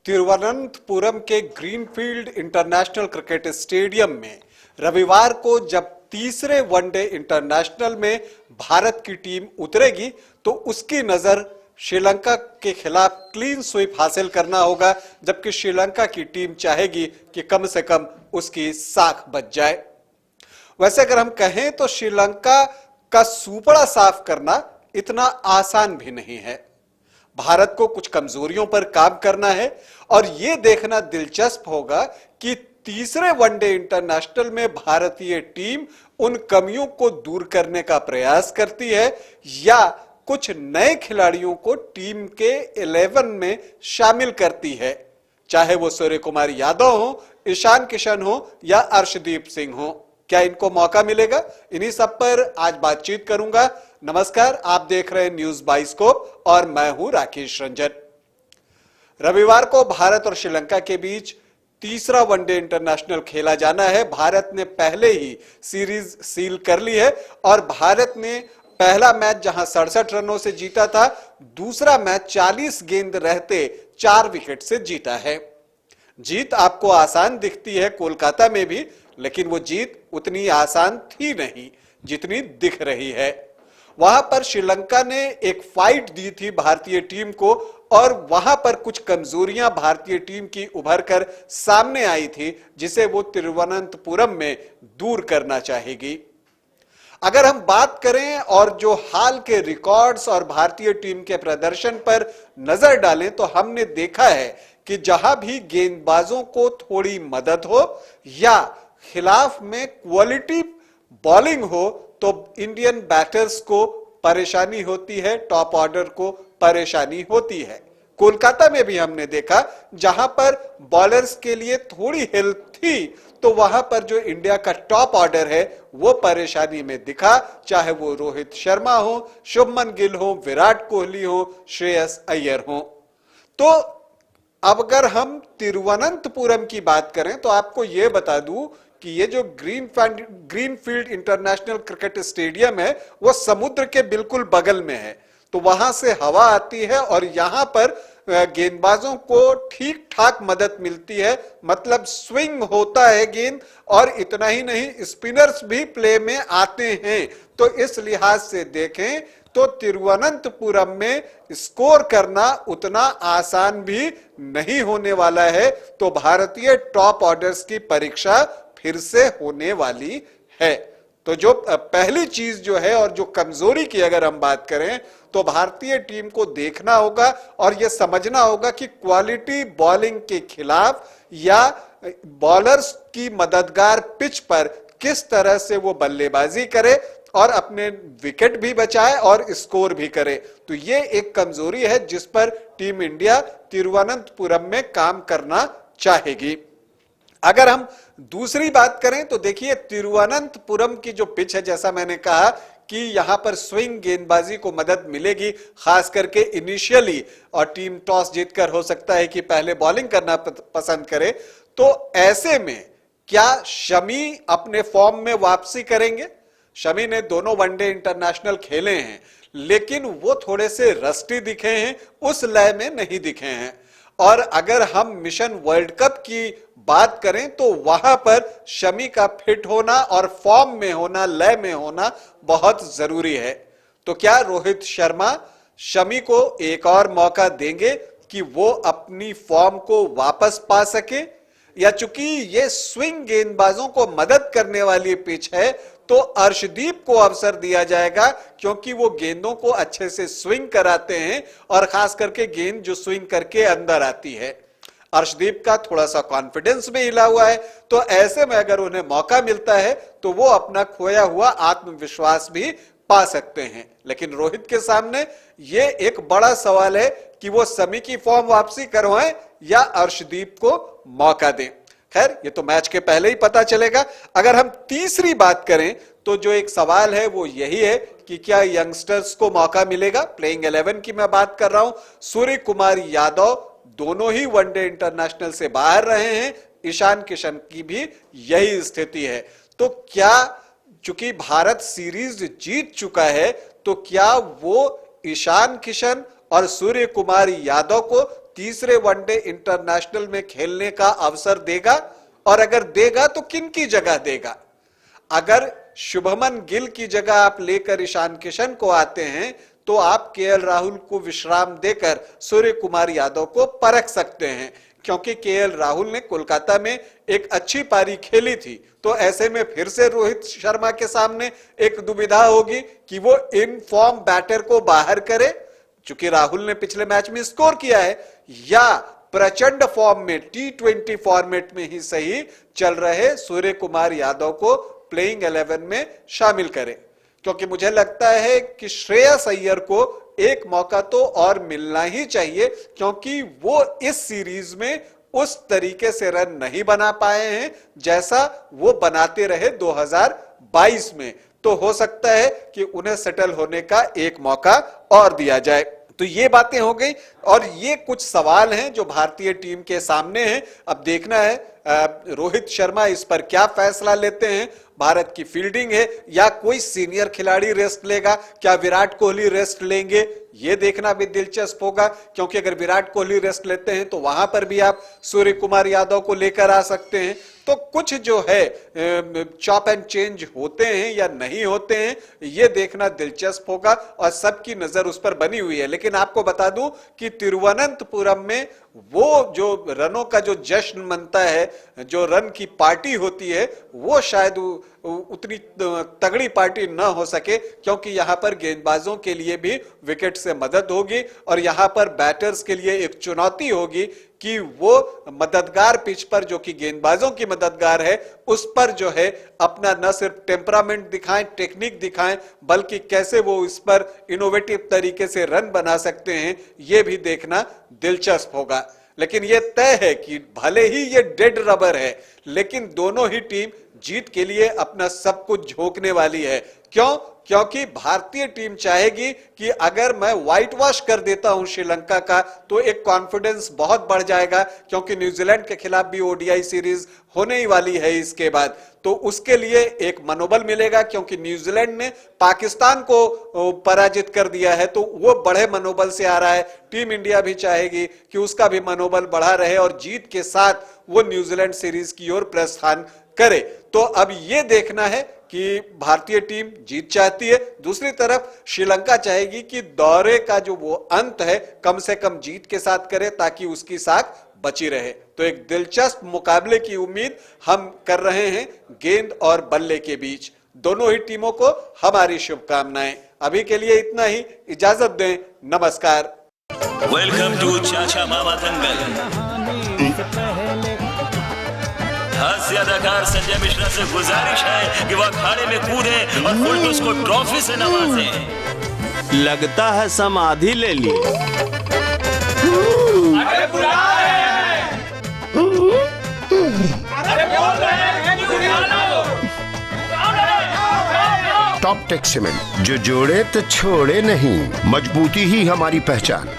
तिरुवनंतपुरम के greenfield international cricket stadium में रविवार को जब तीसरे वनडे इंटरनेशनल में भारत की टीम उतरेगी तो उसकी नजर श्रीलंका के खिलाफ क्लीन स्वीप हासिल करना होगा, जबकि श्रीलंका की टीम चाहेगी कि कम से कम उसकी साख बच जाए। वैसे अगर हम कहें तो श्रीलंका का सुपड़ा साफ करना इतना आसान भी नहीं है। भारत को कुछ कमजोरियों पर काम करना है और यह देखना दिलचस्प होगा कि तीसरे वनडे इंटरनेशनल में भारतीय टीम उन कमियों को दूर करने का प्रयास करती है या कुछ नए खिलाड़ियों को टीम के 11 में शामिल करती है, चाहे वो सूर्य कुमार यादव हो, ईशान किशन हो या अर्शदीप सिंह हो। क्या इनको मौका मिलेगा? इन्हीं सब पर आज बातचीत करूंगा। नमस्कार, आप देख रहे हैं न्यूज बाइस्कोप और मैं हूं राकेश रंजन। रविवार को भारत और श्रीलंका के बीच तीसरा वनडे इंटरनेशनल खेला जाना है। भारत ने पहले ही सीरीज सील कर ली है और भारत ने पहला मैच जहां 67 रनों से जीता था, दूसरा मैच 40 गेंद रहते 4 विकेट से जीता है। जीत आपको आसान दिखती है कोलकाता में भी, लेकिन वो जीत उतनी आसान थी नहीं जितनी दिख रही है। वहां पर श्रीलंका ने एक फाइट दी थी भारतीय टीम को और वहां पर कुछ कमजोरियां भारतीय टीम की उभर कर सामने आई थी, जिसे वो तिरुवनंतपुरम में दूर करना चाहेगी। अगर हम बात करें और जो हाल के रिकॉर्ड्स और भारतीय टीम के प्रदर्शन पर नजर डालें तो हमने देखा है कि जहां भी गेंदबाजों को थोड़ी मदद हो या खिलाफ में क्वालिटी बॉलिंग हो तो इंडियन बैटर्स को परेशानी होती है, टॉप ऑर्डर को परेशानी होती है। कोलकाता में भी हमने देखा जहां पर बॉलर्स के लिए थोड़ी हेल्प थी तो वहां पर जो इंडिया का टॉप ऑर्डर है वो परेशानी में दिखा, चाहे वो रोहित शर्मा हो, शुभमन गिल हो, विराट कोहली हो, श्रेयस अय्यर हो। तो अब अगर हम तिरुवनंतपुरम की बात करें तो आपको यह बता दूं कि ये जो ग्रीनफील्ड इंटरनेशनल क्रिकेट स्टेडियम है वो समुद्र के बिल्कुल बगल में है, तो वहां से हवा आती है और यहां पर गेंदबाजों को ठीक ठाक मदद मिलती है, मतलब स्विंग होता है गेंद। और इतना ही नहीं, स्पिनर्स भी प्ले में आते हैं। तो इस लिहाज से देखें तो तिरुवनंतपुरम में स्कोर करना उतना आसान भी नहीं होने वाला है। तो भारतीय टॉप ऑर्डर्स की परीक्षा फिर से होने वाली है। तो जो पहली चीज जो है और जो कमजोरी की अगर हम बात करें तो भारतीय टीम को देखना होगा और यह समझना होगा कि क्वालिटी बॉलिंग के खिलाफ या बॉलर्स की मददगार पिच पर किस तरह से वो बल्लेबाजी करे और अपने विकेट भी बचाए और स्कोर भी करे। तो ये एक कमजोरी है जिस पर टीम इंडिया तिरुवनंतपुरम में काम करना चाहेगी। अगर हम दूसरी बात करें तो देखिए, तिरुवनंतपुरम की जो पिच है, जैसा मैंने कहा कि यहां पर स्विंग गेंदबाजी को मदद मिलेगी, खास करके इनिशियली, और टीम टॉस जीतकर हो सकता है कि पहले बॉलिंग करना पसंद करे। तो ऐसे में क्या शमी अपने फॉर्म में वापसी करेंगे? शमी ने दोनों वनडे इंटरनेशनल खेले हैं, लेकिन वो थोड़े से रस्टी दिखे हैं, उस लय में नहीं दिखे हैं। और अगर हम मिशन वर्ल्ड कप की बात करें तो वहां पर शमी का फिट होना और फॉर्म में होना, लय में होना बहुत जरूरी है। तो क्या रोहित शर्मा शमी को एक और मौका देंगे कि वो अपनी फॉर्म को वापस पा सके, या चूंकि ये स्विंग गेंदबाजों को मदद करने वाली पिच है तो अर्शदीप को अवसर दिया जाएगा, क्योंकि वो गेंदों को अच्छे से स्विंग कराते हैं और खास करके गेंद जो स्विंग करके अंदर आती है। अर्शदीप का थोड़ा सा कॉन्फिडेंस भी हिला हुआ है, तो ऐसे में अगर उन्हें मौका मिलता है तो वो अपना खोया हुआ आत्मविश्वास भी पा सकते हैं। लेकिन रोहित के सामने ये एक बड़ा सवाल है कि वो शमी की फॉर्म वापसी करवाएं या अर्शदीप को मौका दें। खैर, ये तो मैच के पहले ही पता चलेगा। अगर हम तीसरी बात करें तो जो एक सवाल है वो यही है कि क्या यंगस्टर्स को मौका मिलेगा? प्लेइंग 11 की मैं बात कर रहा हूं। सूर्य कुमार यादव दोनों ही वनडे इंटरनेशनल से बाहर रहे हैं, ईशान किशन की भी यही स्थिति है। तो क्या, चूंकि भारत सीरीज जीत चुका है, तो क्या वो ईशान किशन और सूर्य कुमार यादव को तीसरे वनडे इंटरनेशनल में खेलने का अवसर देगा, और अगर देगा तो किन की जगह देगा? अगर शुभमन गिल की जगह आप लेकर ईशान किशन को आते हैं तो आप केएल राहुल को विश्राम देकर सूर्य कुमार यादव को परख सकते हैं, क्योंकि केएल राहुल ने कोलकाता में एक अच्छी पारी खेली थी। तो ऐसे में फिर से रोहित शर्मा के सामने एक दुविधा होगी कि वो इन फॉर्म बैटर को बाहर करे, चूंकि राहुल ने पिछले मैच में स्कोर किया है, या प्रचंड फॉर्म में T20 फॉर्मेट में ही सही चल रहे सूर्य कुमार यादव को प्लेइंग 11 में शामिल करें। क्योंकि मुझे लगता है कि श्रेयस अय्यर को एक मौका तो और मिलना ही चाहिए, क्योंकि वो इस सीरीज में उस तरीके से रन नहीं बना पाए हैं जैसा वो बनाते रहे 2022 में। तो हो सकता है कि उन्हें सेटल होने का एक मौका और दिया जाए। तो ये बातें हो गई, और ये कुछ सवाल हैं जो भारतीय टीम के सामने हैं। अब देखना है रोहित शर्मा इस पर क्या फैसला लेते हैं। भारत की फील्डिंग है या कोई सीनियर खिलाड़ी रेस्ट लेगा, क्या विराट कोहली रेस्ट लेंगे, ये देखना भी दिलचस्प होगा। क्योंकि अगर विराट कोहली रेस्ट लेते हैं तो वहां पर भी आप सूर्य कुमार यादव को लेकर आ सकते हैं। तो कुछ जो है चॉप एंड चेंज होते हैं या नहीं होते हैं, ये देखना दिलचस्प होगा, और सबकी नजर उस पर बनी हुई है। लेकिन आपको बता दूं कि तिरुवनंतपुरम में वो जो रनों का जो जश्न मनता है, जो रन की पार्टी होती है, वो शायद उतनी तगड़ी पार्टी ना हो सके, क्योंकि यहां पर गेंदबाजों के लिए भी विकेट से मदद होगी, और यहां पर बैटर्स के लिए एक चुनौती होगी कि वो मददगार पिच पर, जो कि गेंदबाजों की मददगार है, उस पर जो है अपना न सिर्फ टेम्परामेंट दिखाएं, टेक्निक दिखाएं, बल्कि कैसे वो इस पर इनोवेटिव तरीके से रन बना सकते हैं, ये भी देखना दिलचस्प होगा। लेकिन ये तय है कि भले ही ये डेड रबर है, लेकिन दोनों ही टीम जीत के लिए अपना सब कुछ झोंकने वाली है। क्यों? क्योंकि भारतीय टीम चाहेगी कि अगर मैं व्हाइट वॉश कर देता हूं श्रीलंका का, तो एक कॉन्फिडेंस बहुत बढ़ जाएगा, क्योंकि न्यूजीलैंड के खिलाफ भी ओडीआई सीरीज होने ही वाली है इसके बाद। तो उसके लिए एक मनोबल मिलेगा, क्योंकि न्यूजीलैंड ने पाकिस्तान को पराजित कर दिया है, तो वो बड़े मनोबल से आ रहा है। टीम इंडिया भी चाहेगी कि उसका भी मनोबल बढ़ा रहे और जीत के साथ वो न्यूजीलैंड सीरीज की ओर प्रस्थान करे। तो अब ये देखना है कि भारतीय टीम जीत चाहती है, दूसरी तरफ श्रीलंका चाहेगी कि दौरे का जो वो अंत है कम से कम जीत के साथ करे, ताकि उसकी साख बची रहे। तो एक दिलचस्प मुकाबले की उम्मीद हम कर रहे हैं गेंद और बल्ले के बीच। दोनों ही टीमों को हमारी शुभकामनाएं। अभी के लिए इतना ही, इजाजत दें, नमस्कार। वेलकम टू चाचा मामा दंगल। हास्य अदाकार संजय मिश्रा से गुजारिश है कि वह अखाड़े में कूदे और फुलटूस को ट्रॉफी से नवाजे। लगता है समाधि ले ली। अरे बुला रहे हैं। अरे बोल रहे हैं कि बुला लो। टॉप टेक सीमेंट, जो जोड़े तो छोड़े नहीं, मजबूती ही हमारी पहचान।